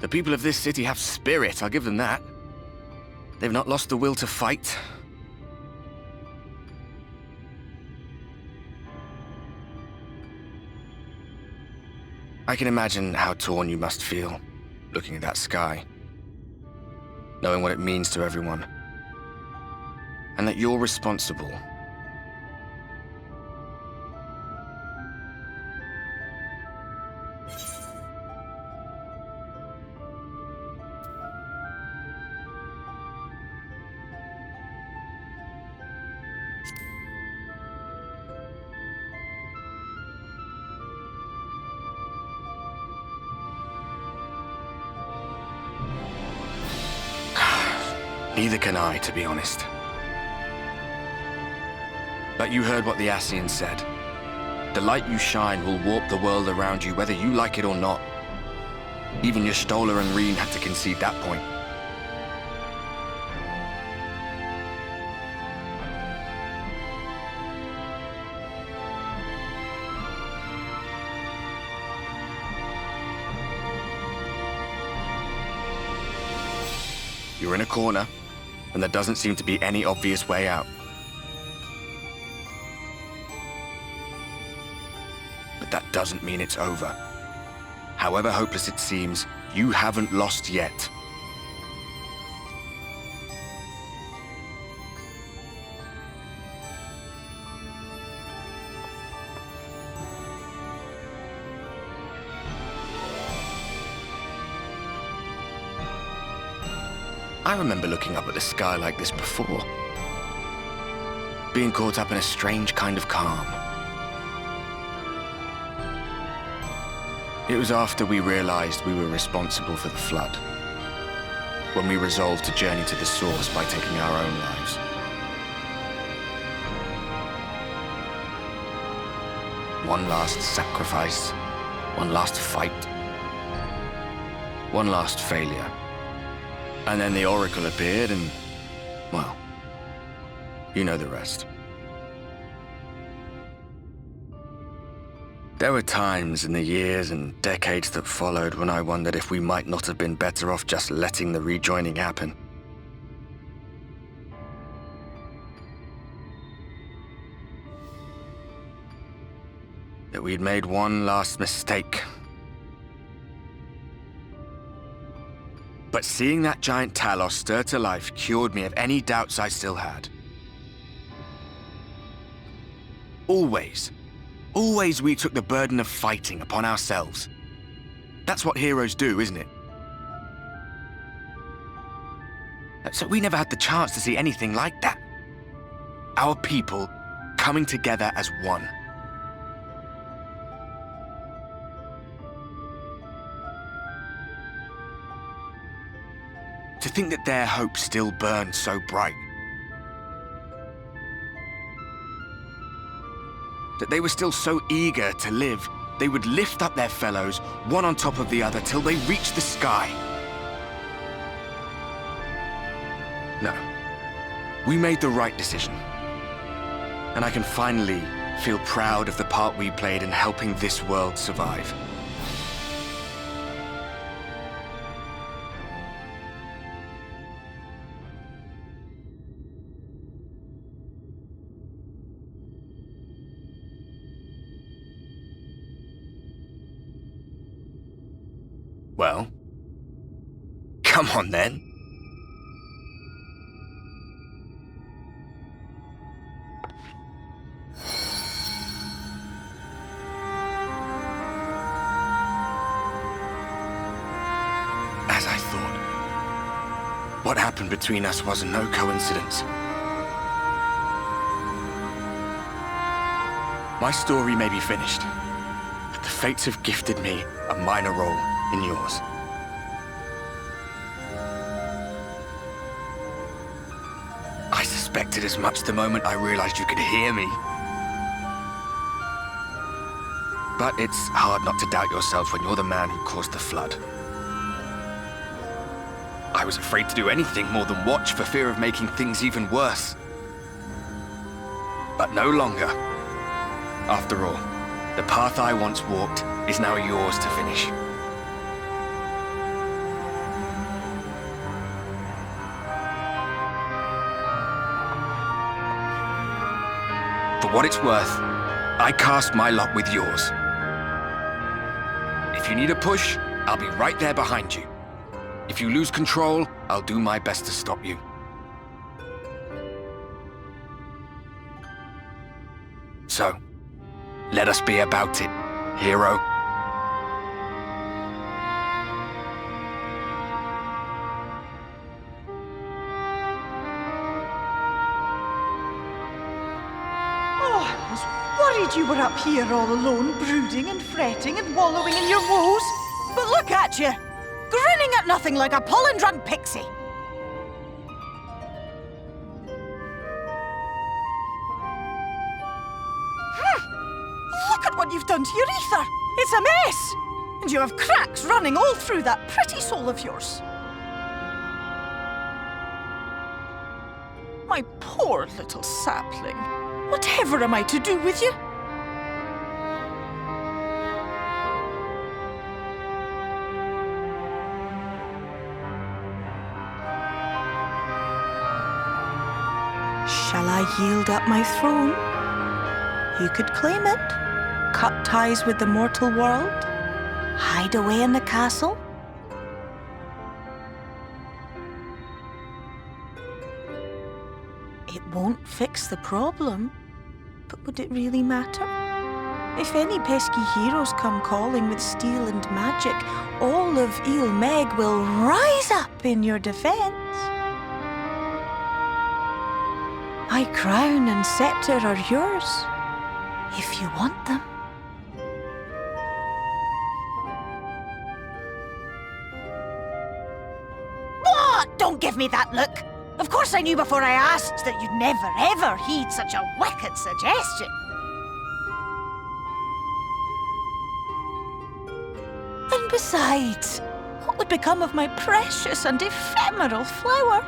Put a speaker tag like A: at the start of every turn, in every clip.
A: The people of this city have spirit, I'll give them that. They've not lost the will to fight. I can imagine how torn you must feel, looking at that sky, knowing what it means to everyone, and that you're responsible. Neither can I, to be honest. But you heard what the Ascian said. The light you shine will warp the world around you, whether you like it or not. Even Y'shtola and Reen had to concede that point. You're in a corner, and there doesn't seem to be any obvious way out. But that doesn't mean it's over. However hopeless it seems, you haven't lost yet. I remember looking up at the sky like this before. Being caught up in a strange kind of calm. It was after we realized we were responsible for the flood. When we resolved to journey to the source by taking our own lives. One last sacrifice. One last fight. One last failure. And then the Oracle appeared and, well, you know the rest. There were times in the years and decades that followed when I wondered if we might not have been better off just letting the rejoining happen. That we'd made one last mistake. But seeing that giant Talos stir to life cured me of any doubts I still had. Always we took the burden of fighting upon ourselves. That's what heroes do, isn't it? So we never had the chance to see anything like that. Our people coming together as one. To think that their hope still burned so bright. That they were still so eager to live, they would lift up their fellows, one on top of the other, till they reached the sky. No. We made the right decision. And I can finally feel proud of the part we played in helping this world survive. Well, come on then. As I thought, what happened between us was no coincidence. My story may be finished, but the fates have gifted me a minor role in yours. I suspected as much the moment I realized you could hear me. But it's hard not to doubt yourself when you're the man who caused the flood. I was afraid to do anything more than watch for fear of making things even worse. But no longer. After all, the path I once walked is now yours to finish. For what it's worth, I cast my lot with yours. If you need a push, I'll be right there behind you. If you lose control, I'll do my best to stop you. So, let us be about it, hero.
B: Oh, I was worried you were up here all alone, brooding and fretting and wallowing in your woes. But look at you, grinning at nothing like a pollen-drunk pixie. Look at what you've done to your ether. It's a mess. And you have cracks running all through that pretty soul of yours. My poor little sapling. Whatever am I to do with you? Shall I yield up my throne? You could claim it, cut ties with the mortal world, hide away in the castle. It won't fix the problem, but would it really matter? If any pesky heroes come calling with steel and magic, all of Eel Meg will rise up in your defense. My crown and scepter are yours, if you want them. What? Don't give me that look. Of course I knew before I asked that you'd never ever heed such a wicked suggestion. And besides, what would become of my precious and ephemeral flower?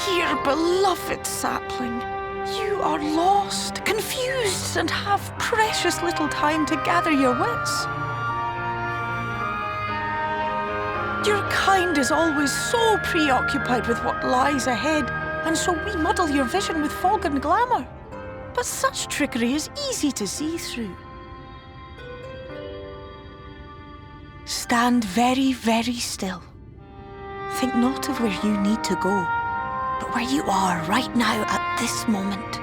B: Dear beloved sapling, you are lost, confused, and have precious little time to gather your wits. Your kind is always so preoccupied with what lies ahead, and so we muddle your vision with fog and glamour. But such trickery is easy to see through. Stand very, very still. Think not of where you need to go, but where you are right now at this moment,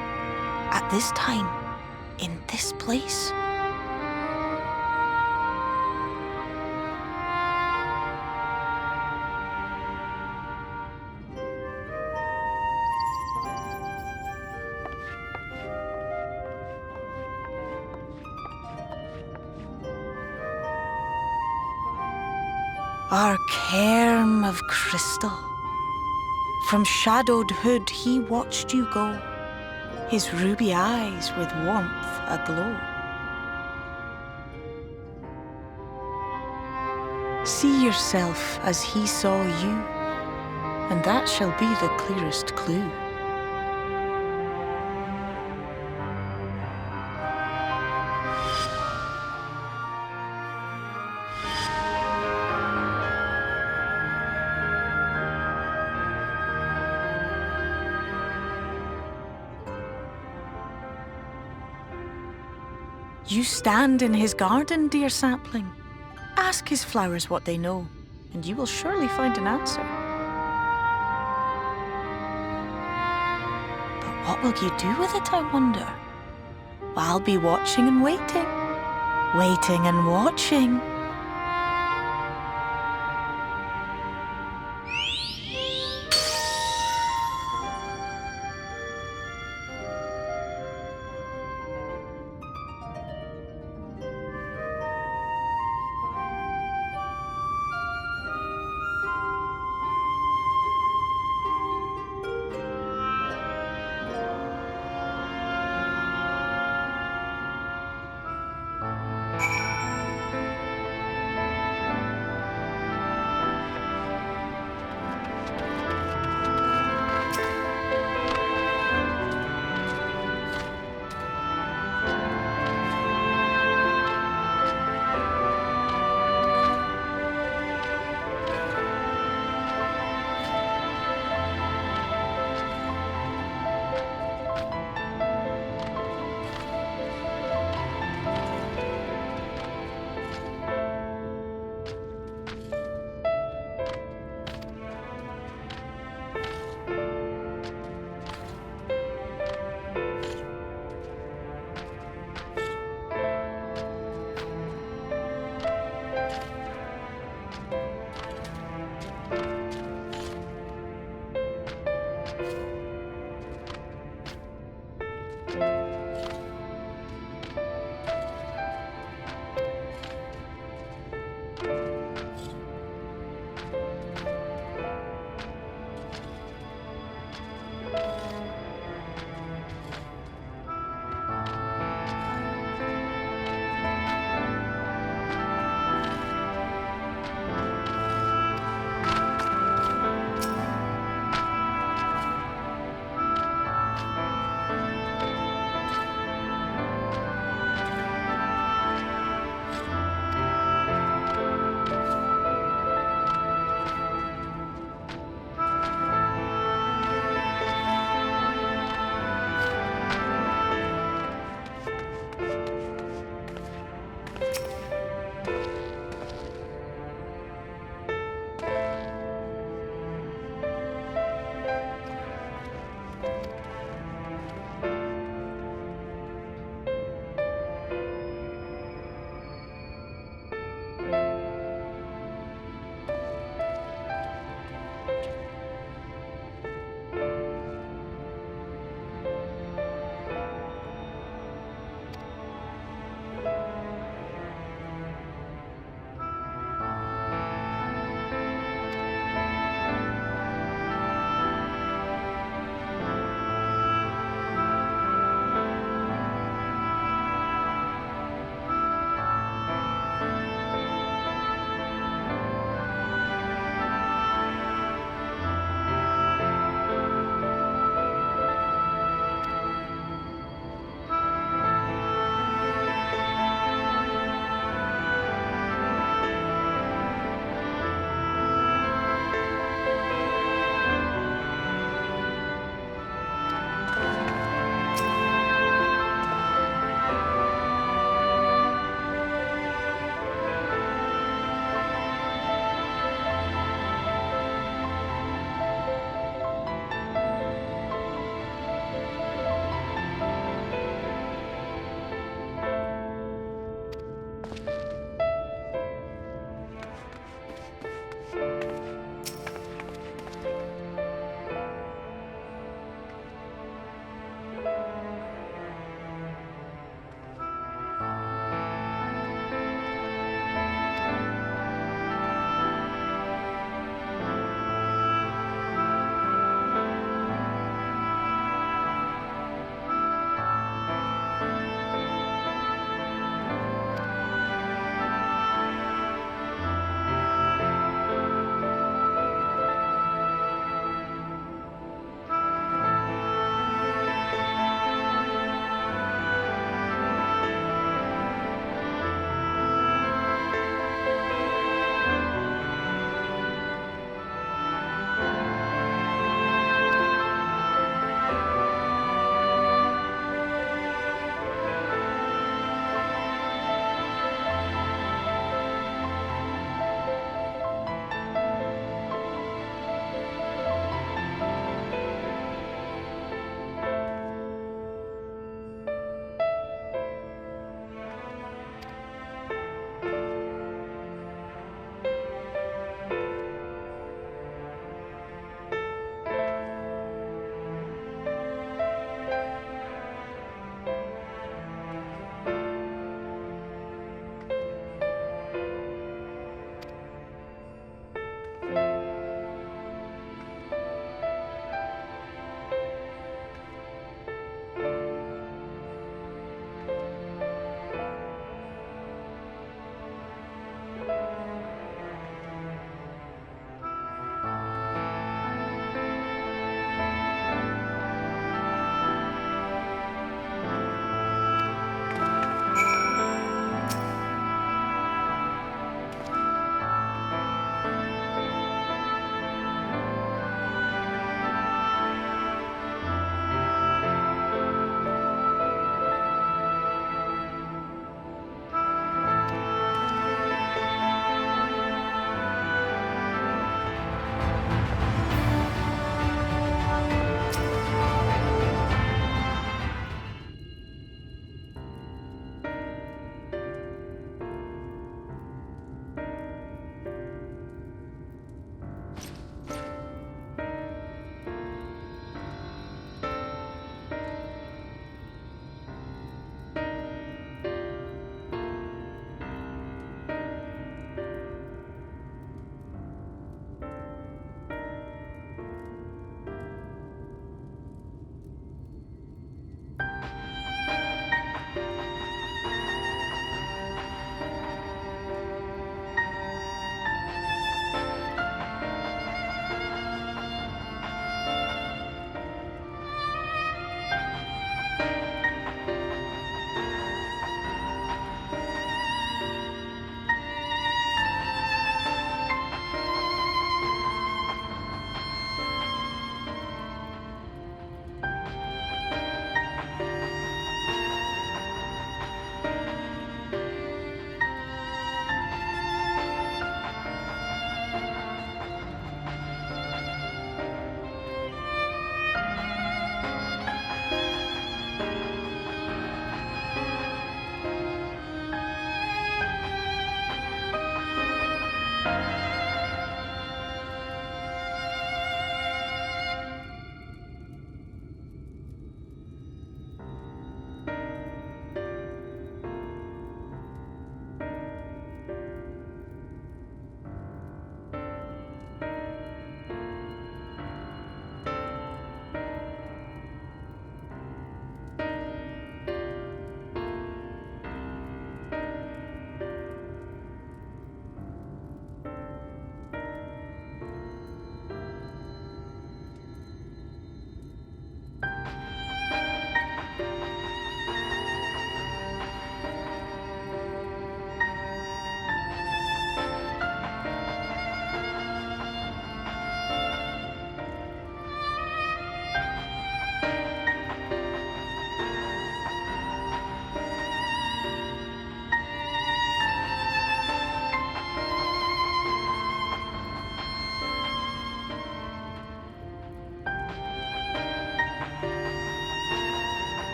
B: at this time, in this place. Our cairn of crystal. From shadowed hood he watched you go, his ruby eyes with warmth aglow. See yourself as he saw you, and that shall be the clearest clue. You stand in his garden, dear sapling. Ask his flowers what they know, and you will surely find an answer. But what will you do with it, I wonder? I'll be watching and waiting, waiting and watching.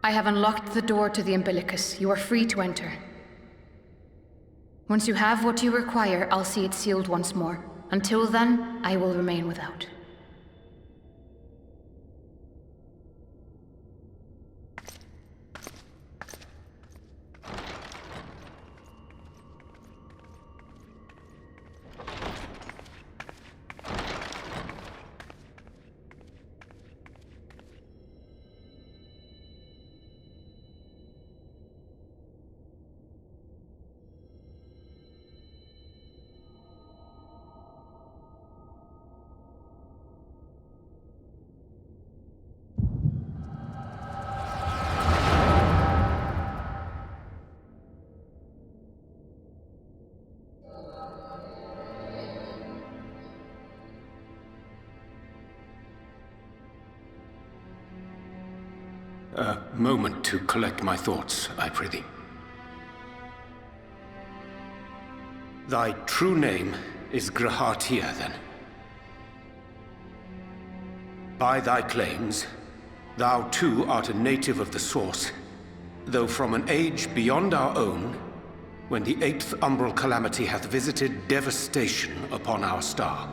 C: I have unlocked the door to the Umbilicus. You are free to enter. Once you have what you require, I'll see it sealed once more. Until then, I will remain without.
D: A moment to collect my thoughts, I prithee. Thy true name is Grahatia, then? By thy claims, thou too art a native of the Source, though from an age beyond our own, when the 8th umbral calamity hath visited devastation upon our star.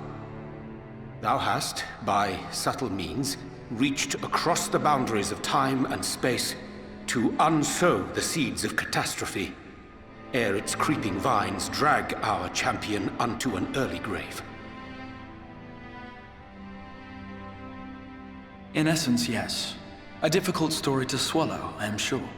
D: Thou hast, by subtle means, reached across the boundaries of time and space to unsow the seeds of catastrophe, ere its creeping vines drag our champion unto an early grave.
E: In essence, yes. A difficult story to swallow, I am sure.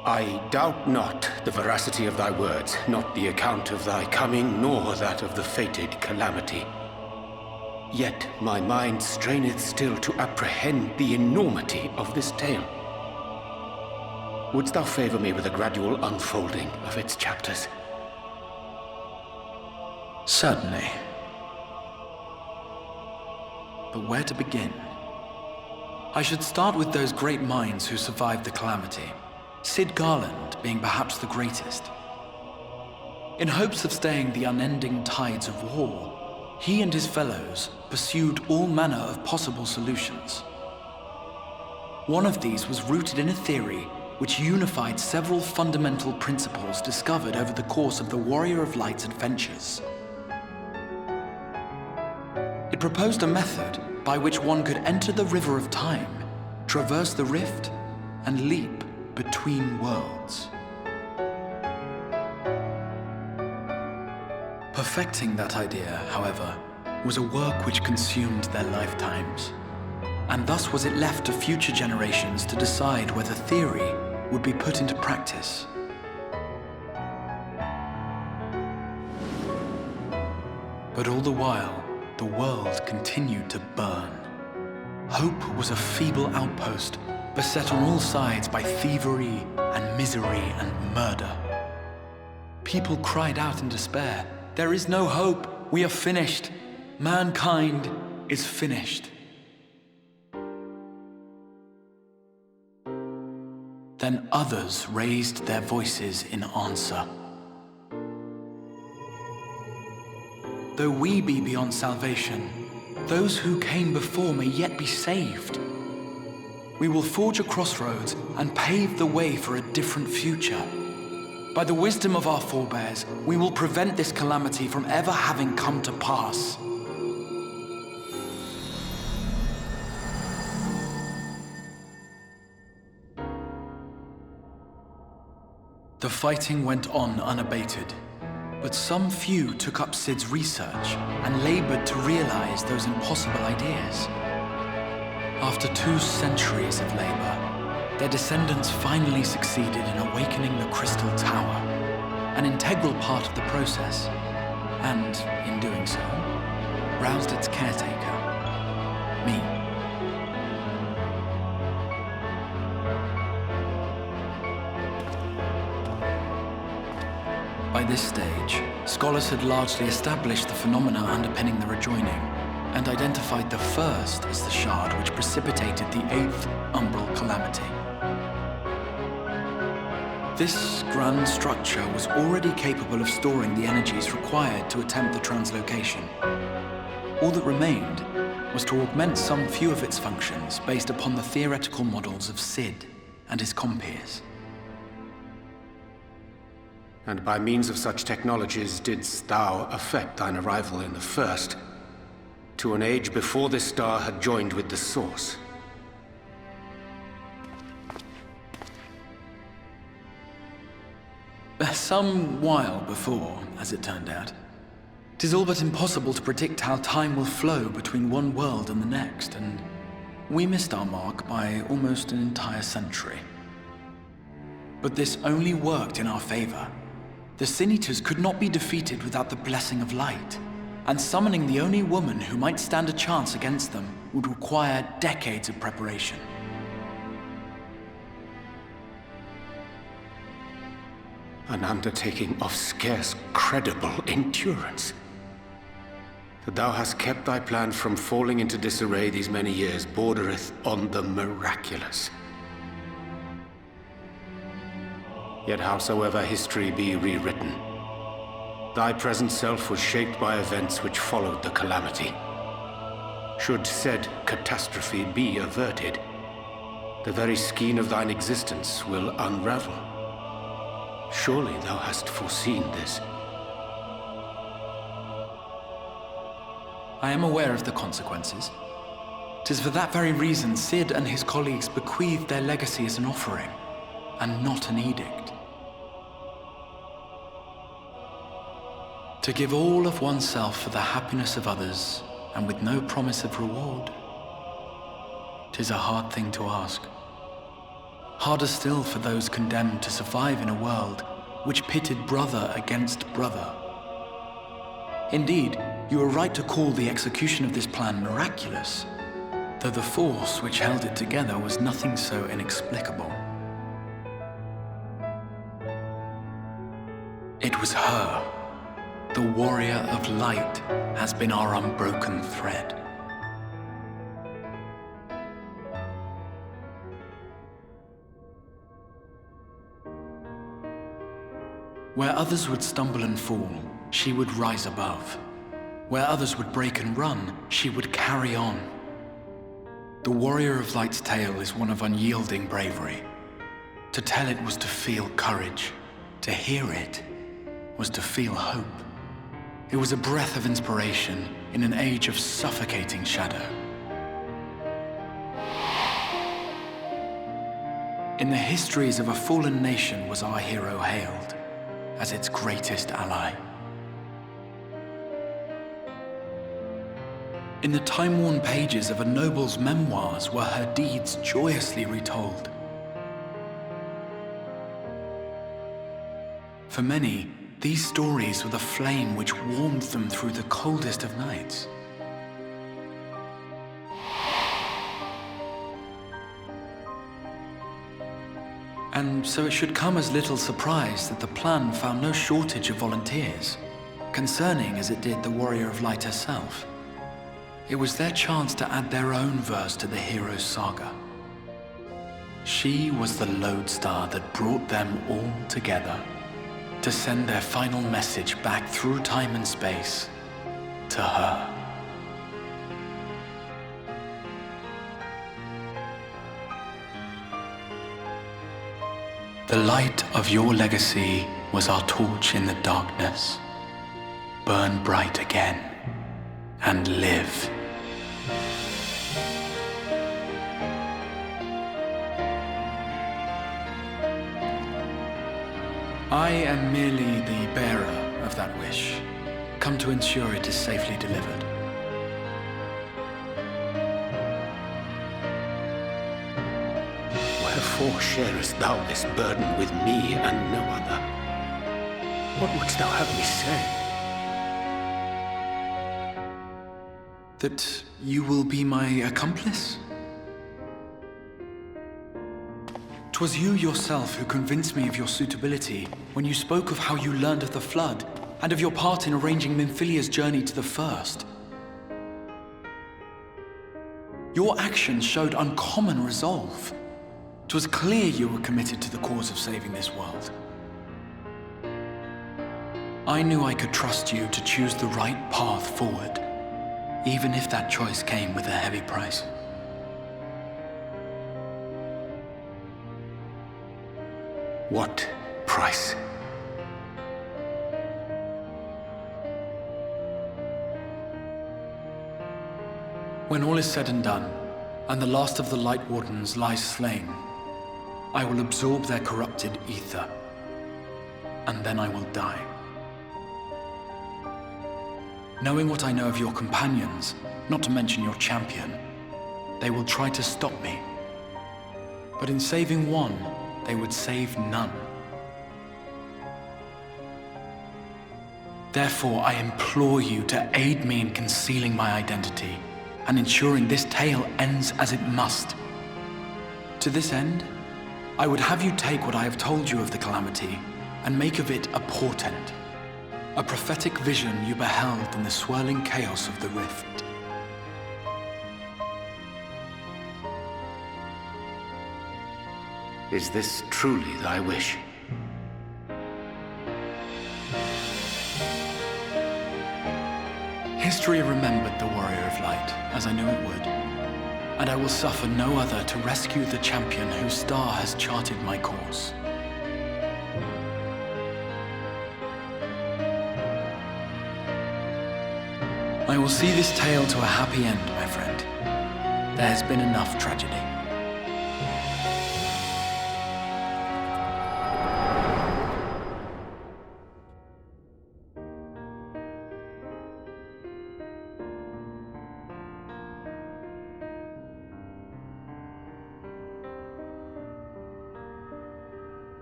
D: I doubt not the veracity of thy words, not the account of thy coming, nor that of the fated calamity. Yet my mind straineth still to apprehend the enormity of this tale. Wouldst thou favor me with a gradual unfolding of its chapters?
E: Certainly. But where to begin? I should start with those great minds who survived the calamity. Sid Garland being perhaps the greatest. In hopes of staying the unending tides of war, he and his fellows pursued all manner of possible solutions. One of these was rooted in a theory which unified several fundamental principles discovered over the course of the Warrior of Light's adventures. It proposed a method by which one could enter the River of Time, traverse the rift, and leap between worlds. Perfecting that idea, however, was a work which consumed their lifetimes, and thus was it left to future generations to decide whether theory would be put into practice. But all the while, the world continued to burn. Hope was a feeble outpost, beset on all sides by thievery and misery and murder. People cried out in despair, "There is no hope, we are finished. Mankind is finished." Then others raised their voices in answer. Though we be beyond salvation, those who came before may yet be saved. We will forge a crossroads and pave the way for a different future. By the wisdom of our forebears, we will prevent this calamity from ever having come to pass. The fighting went on unabated, but some few took up Cid's research and labored to realize those impossible ideas. After 2 centuries of labor, their descendants finally succeeded in awakening the Crystal Tower, an integral part of the process, and, in doing so, roused its caretaker, me. By this stage, scholars had largely established the phenomena underpinning the rejoining, and identified the first as the shard which precipitated the 8th Umbral Calamity. This grand structure was already capable of storing the energies required to attempt the translocation. All that remained was to augment some few of its functions based upon the theoretical models of Cid and his compeers.
D: And by means of such technologies didst thou effect thine arrival in the first, to an age before this star had joined with the Source.
E: Some while before, as it turned out. 'Tis all but impossible to predict how time will flow between one world and the next, and we missed our mark by almost an entire century. But this only worked in our favor. The Sin Eaters could not be defeated without the blessing of light, and summoning the only woman who might stand a chance against them would require decades of preparation.
D: An undertaking of scarce credible endurance. That thou hast kept thy plan from falling into disarray these many years bordereth on the miraculous. Yet howsoever history be rewritten, thy present self was shaped by events which followed the calamity. Should said catastrophe be averted, the very skein of thine existence will unravel. Surely thou hast foreseen this.
E: I am aware of the consequences. 'Tis for that very reason Cid and his colleagues bequeathed their legacy as an offering, and not an edict. To give all of oneself for the happiness of others, and with no promise of reward, 'tis a hard thing to ask. Harder still for those condemned to survive in a world which pitted brother against brother. Indeed, you are right to call the execution of this plan miraculous, though the force which held it together was nothing so inexplicable. It was her. The warrior of light has been our unbroken thread. Where others would stumble and fall, she would rise above. Where others would break and run, she would carry on. The warrior of light's tale is one of unyielding bravery. To tell it was to feel courage. To hear it was to feel hope. It was a breath of inspiration in an age of suffocating shadow. In the histories of a fallen nation was our hero hailed as its greatest ally. In the time-worn pages of a noble's memoirs were her deeds joyously retold. For many, these stories were the flame which warmed them through the coldest of nights. And so it should come as little surprise that the plan found no shortage of volunteers, concerning as it did the Warrior of Light herself. It was their chance to add their own verse to the hero's saga. She was the lodestar that brought them all together, to send their final message back through time and space to her. The light of your legacy was our torch in the darkness. Burn bright again and live. I am merely the bearer of that wish, come to ensure it is safely delivered.
D: Wherefore sharest thou this burden with me and no other? What wouldst thou have me say?
E: That you will be my accomplice? 'Twas you yourself who convinced me of your suitability when you spoke of how you learned of the Flood and of your part in arranging Minfilia's journey to the First. Your actions showed uncommon resolve. 'Twas clear you were committed to the cause of saving this world. I knew I could trust you to choose the right path forward, even if that choice came with a heavy price.
D: What price?
E: When all is said and done, and the last of the Light Wardens lies slain, I will absorb their corrupted ether, and then I will die. Knowing what I know of your companions, not to mention your champion, they will try to stop me. But in saving one, they would save none. Therefore, I implore you to aid me in concealing my identity and ensuring this tale ends as it must. To this end, I would have you take what I have told you of the Calamity and make of it a portent, a prophetic vision you beheld in the swirling chaos of the Rift.
D: Is this truly thy wish?
E: History remembered the Warrior of Light, as I knew it would, and I will suffer no other to rescue the champion whose star has charted my course. I will see this tale to a happy end, my friend. There has been enough tragedy.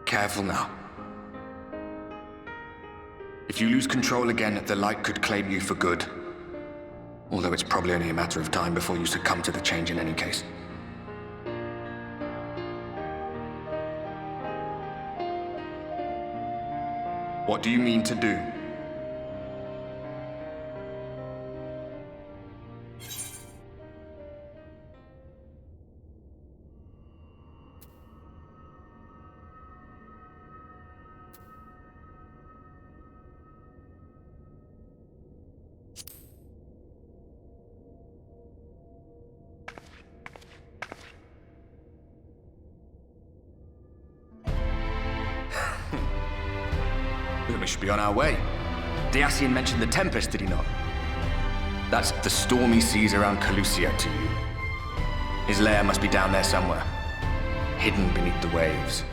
A: Careful now. If you lose control again, the Light could claim you for good. Although it's probably only a matter of time before you succumb to the change in any case. What do you mean to do? We should be on our way. Dacian mentioned the Tempest, did he not? That's the stormy seas around Calusia to you. His lair must be down there somewhere, hidden beneath the waves.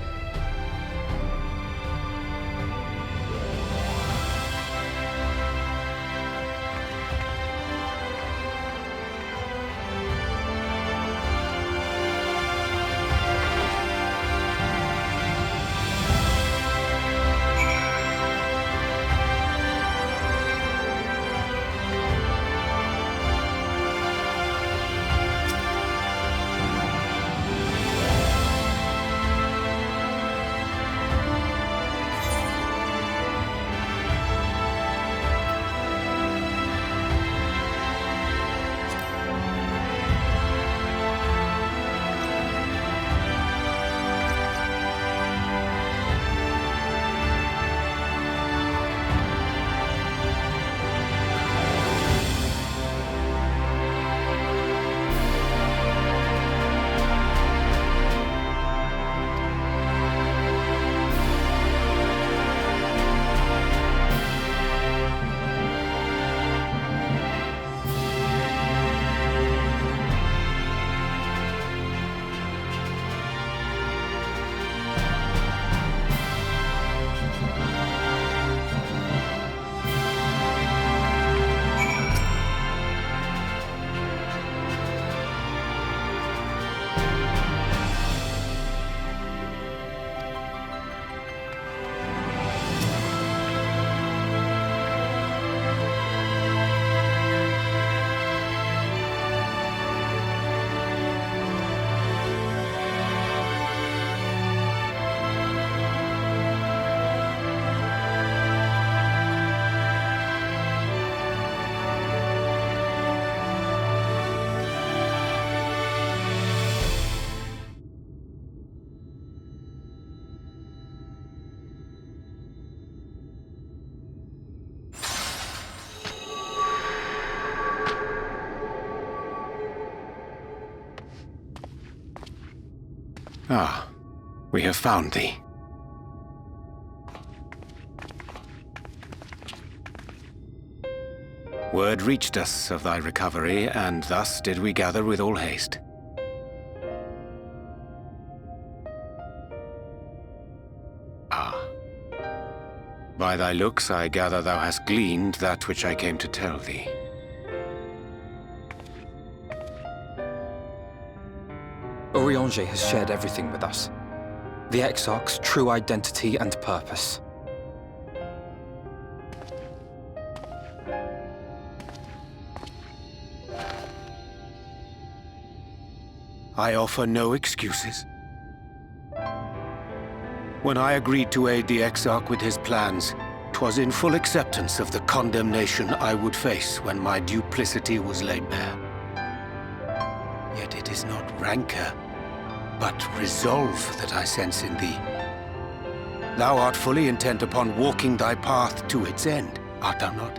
D: Ah, we have found thee. Word reached us of thy recovery, and thus did we gather with all haste. Ah. By thy looks, I gather thou hast gleaned that which I came to tell thee.
F: Urianger has shared everything with us. The Exarch's true identity and purpose.
D: I offer no excuses. When I agreed to aid the Exarch with his plans, 'twas in full acceptance of the condemnation I would face when my duplicity was laid bare. Yet it is not rancor, but resolve that I sense in thee. Thou art fully intent upon walking thy path to its end, art thou not?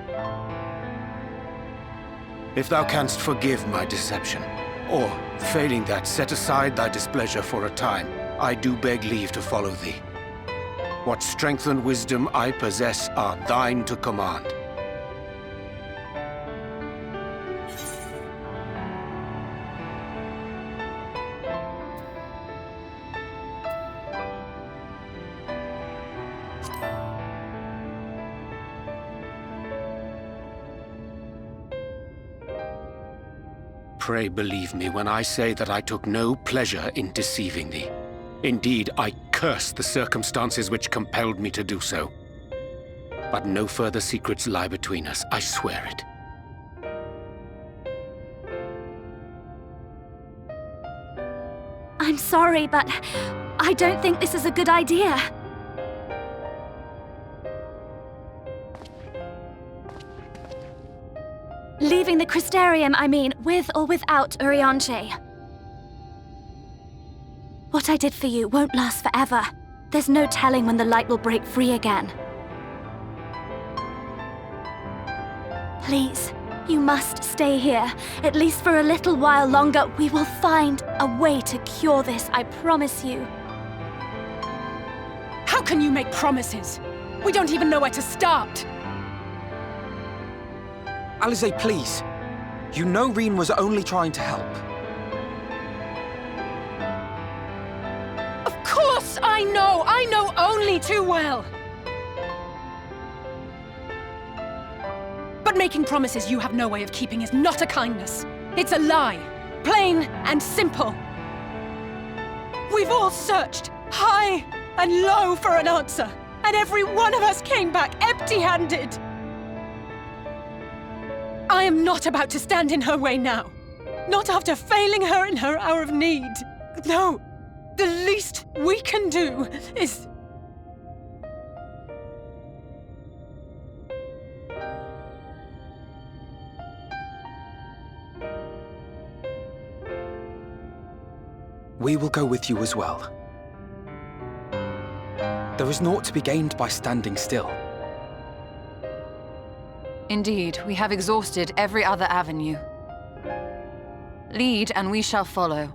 D: If thou canst forgive my deception, or, failing that, set aside thy displeasure for a time, I do beg leave to follow thee. What strength and wisdom I possess are thine to command. Pray believe me when I say that I took no pleasure in deceiving thee. Indeed, I curse the circumstances which compelled me to do so. But no further secrets lie between us, I swear it.
G: I'm sorry, but I don't think this is a good idea. Leaving the Crystarium, I mean, with or without Urianger. What I did for you won't last forever. There's no telling when the light will break free again. Please, you must stay here, at least for a little while longer. We will find a way to cure this, I promise you.
H: How can you make promises? We don't even know where to start.
F: Alisaie, please. You know Rean was only trying to help.
H: Of course I know! I know only too well! But making promises you have no way of keeping is not a kindness. It's a lie. Plain and simple. We've all searched high and low for an answer, and every one of us came back empty-handed. I am not about to stand in her way now. Not after failing her in her hour of need. No, the least we can do is...
F: We will go with you as well. There is naught to be gained by standing still.
I: Indeed, we have exhausted every other avenue. Lead, and we shall follow.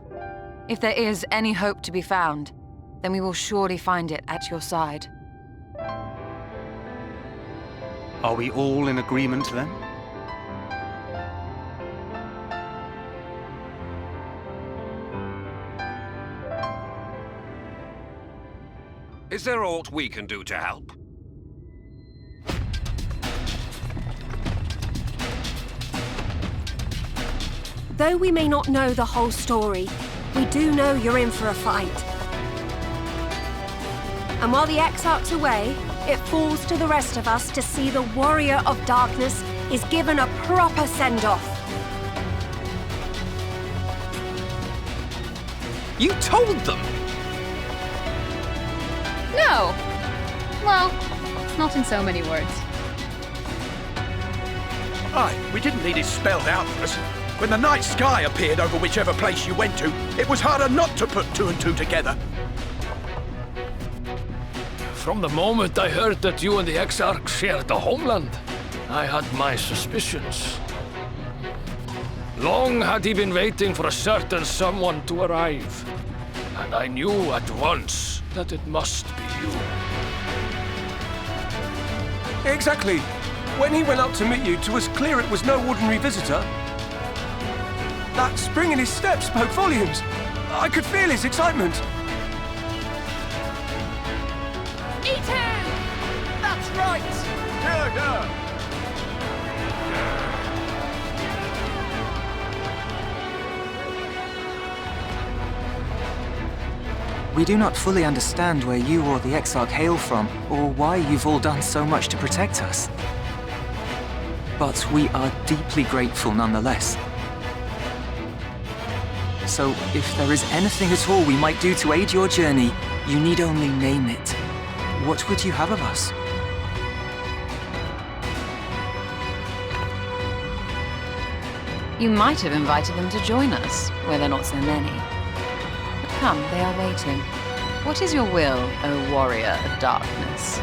I: If there is any hope to be found, then we will surely find it at your side.
J: Are we all in agreement, then?
K: Is there aught we can do to help?
L: Though we may not know the whole story, we do know you're in for a fight. And while the Exarch's away, it falls to the rest of us to see the Warrior of Darkness is given a proper send-off.
F: You told them!
C: No! Well, not in so many words.
J: Aye, we didn't need it spelled out for us. When the night sky appeared over whichever place you went to, it was harder not to put two and two together.
M: From the moment I heard that you and the Exarch shared the homeland, I had my suspicions. Long had he been waiting for a certain someone to arrive. and I knew at once that it must be you.
N: Exactly. When he went up to meet you, 'twas clear it was no ordinary visitor. That spring in his step spoke volumes. I could feel his excitement.
H: Eat him! That's right!
O: We do not fully understand where you or the Exarch hail from, or why you've all done so much to protect us. But we are deeply grateful nonetheless. So, if there is anything at all we might do to aid your journey, you need only name it. What would you have of us?
I: You might have invited them to join us, where there are not so many. But come, they are waiting. What is your will, O warrior of darkness?